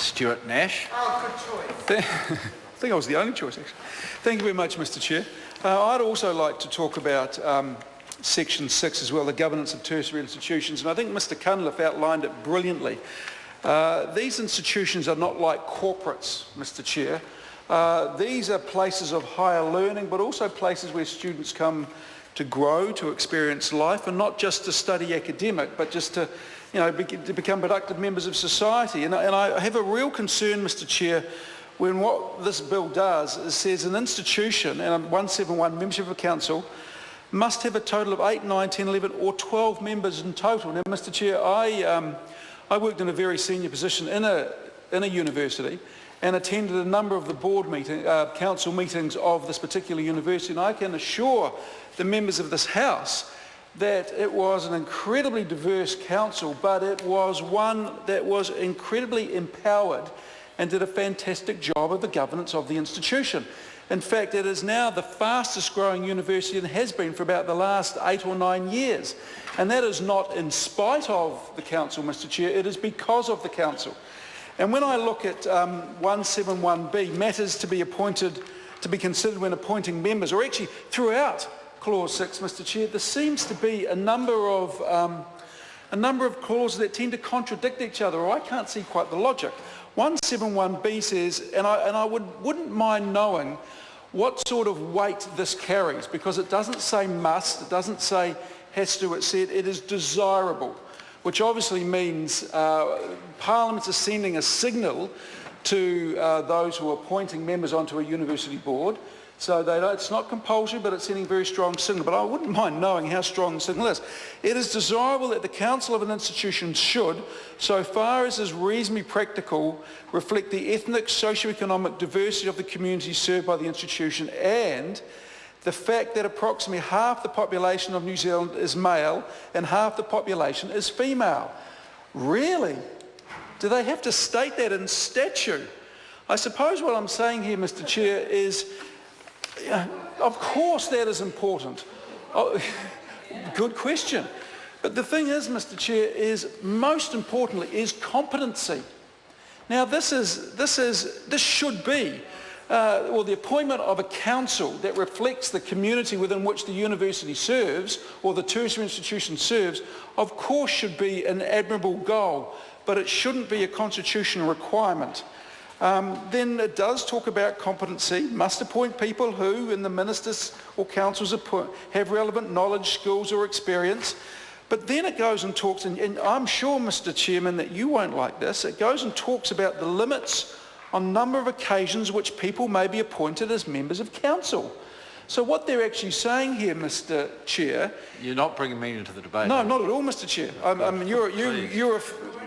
Stuart Nash. Oh, good choice. I think I was the only choice, actually. Thank you very much, Mr Chair. I'd also like to talk about Section 6 as well, the governance of tertiary institutions, and I think Mr Cunliffe outlined it brilliantly. These institutions are not like corporates, Mr Chair. These are places of higher learning, but also places where students come to grow, to experience life, and not just to study academic, but just to, to become productive members of society. And I have a real concern, Mr Chair, when what this bill does is says an institution, and 171 membership of a council, must have a total of 8, 9, 10, 11 or 12 members in total. Now, Mr Chair, I worked in a very senior position in a university and attended a number of the board council meetings of this particular university, and I can assure the members of this House that it was an incredibly diverse council, but it was one that was incredibly empowered and did a fantastic job of the governance of the institution. In fact, it is now the fastest growing university and has been for about the last 8 or 9 years. And that is not in spite of the council, Mr Chair, it is because of the council. And when I look at 171B, matters to be considered when appointing members, or actually throughout Clause 6, Mr Chair, there seems to be a number of clauses that tend to contradict each other, or I can't see quite the logic. 171B says, and I wouldn't mind knowing what sort of weight this carries, because it doesn't say must, it doesn't say has to, it said it is desirable, which obviously means Parliament is sending a signal to those who are appointing members onto a university board. So it's not compulsory, but it's sending a very strong signal. But I wouldn't mind knowing how strong the signal is. It is desirable that the council of an institution should, so far as is reasonably practical, reflect the ethnic, socio-economic diversity of the community served by the institution, and the fact that approximately half the population of New Zealand is male and half the population is female. Really? Do they have to state that in statute? I suppose what I'm saying here, Mr Chair, is of course that is important. Oh, good question. But the thing is, Mr Chair, is most importantly is competency. Now this should be the appointment of a council that reflects the community within which the university serves or the tertiary institution serves, of course should be an admirable goal, but it shouldn't be a constitutional requirement. Then it does talk about competency, must appoint people who in the ministers or councils have relevant knowledge, skills or experience. But then it goes and talks, and I'm sure, Mr Chairman, that you won't like this, it goes and talks about the limits on number of occasions which people may be appointed as members of council. So what they're actually saying here, Mr Chair... You're not bringing me into the debate. No, not at all, Mr Chair.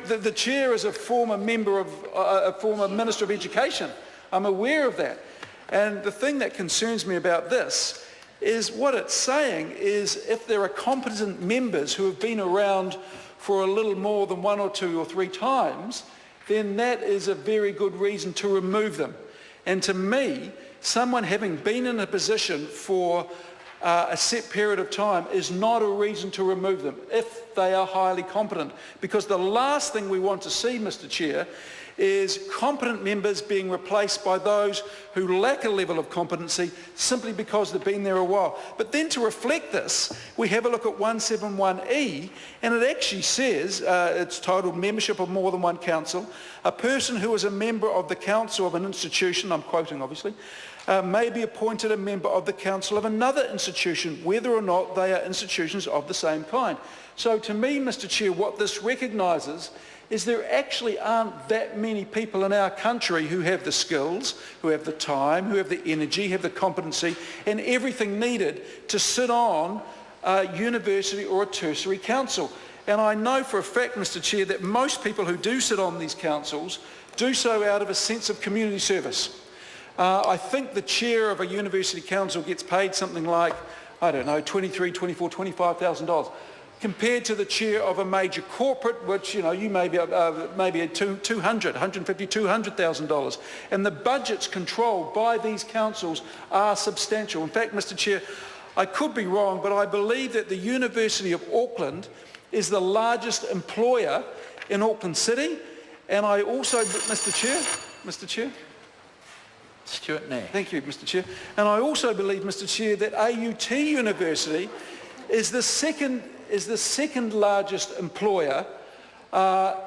The chair is a former member of, a former Minister of Education. I'm aware of that. And the thing that concerns me about this is what it's saying is if there are competent members who have been around for a little more than 1 or 2 or 3 times, then that is a very good reason to remove them. And to me, someone having been in a position for a set period of time is not a reason to remove them if they are highly competent. Because the last thing we want to see, Mr Chair, is competent members being replaced by those who lack a level of competency simply because they've been there a while. But then to reflect this, we have a look at 171E, and it actually says, it's titled Membership of More Than One Council, a person who is a member of the council of an institution, I'm quoting obviously, may be appointed a member of the council of another institution, whether or not they are institutions of the same kind. So to me, Mr Chair, what this recognises is there actually aren't that many people in our country who have the skills, who have the time, who have the energy, have the competency and everything needed to sit on a university or a tertiary council. And I know for a fact, Mr Chair, that most people who do sit on these councils do so out of a sense of community service. I think the chair of a university council gets paid something like, I don't know, $23,000, $24,000, $25,000. Compared to the chair of a major corporate, which you may be maybe at $250,000, $200,000, and the budgets controlled by these councils are substantial. In fact, Mr Chair, I could be wrong, but I believe that the University of Auckland is the largest employer in Auckland City, And I also, Mr Chair, Stuart Nash. thank you, Mr Chair. And I also believe, Mr Chair, that AUT University is the second largest employer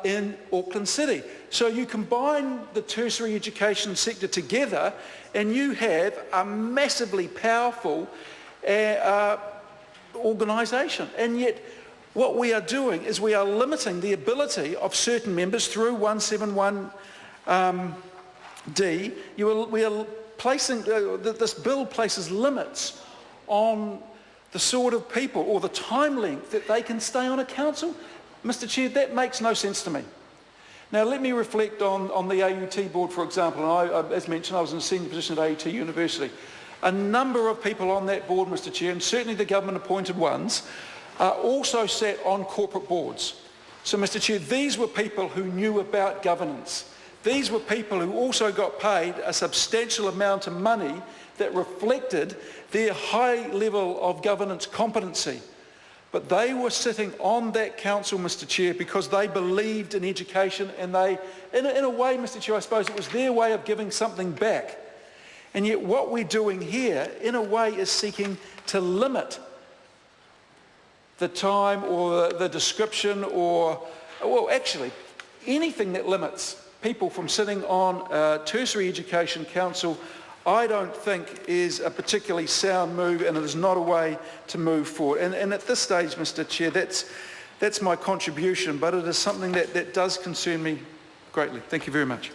in Auckland City. So you combine the tertiary education sector together and you have a massively powerful organisation. And yet what we are doing is we are limiting the ability of certain members through 171 D, we are placing, this bill places limits on the sort of people or the time length that they can stay on a council. Mr Chair, that makes no sense to me. Now let me reflect on the AUT board, for example, and I, as mentioned, I was in a senior position at AUT University. A number of people on that board, Mr Chair, and certainly the government appointed ones, also sat on corporate boards. So Mr Chair, these were people who knew about governance. These were people who also got paid a substantial amount of money that reflected their high level of governance competency. But they were sitting on that council, Mr Chair, because they believed in education and they, in a way, Mr Chair, I suppose it was their way of giving something back. And yet what we're doing here, in a way, is seeking to limit the time or the description or, well, actually, anything that limits people from sitting on a tertiary education council, I don't think is a particularly sound move, and it is not a way to move forward. And at this stage, Mr Chair, that's my contribution, but it is something that does concern me greatly. Thank you very much.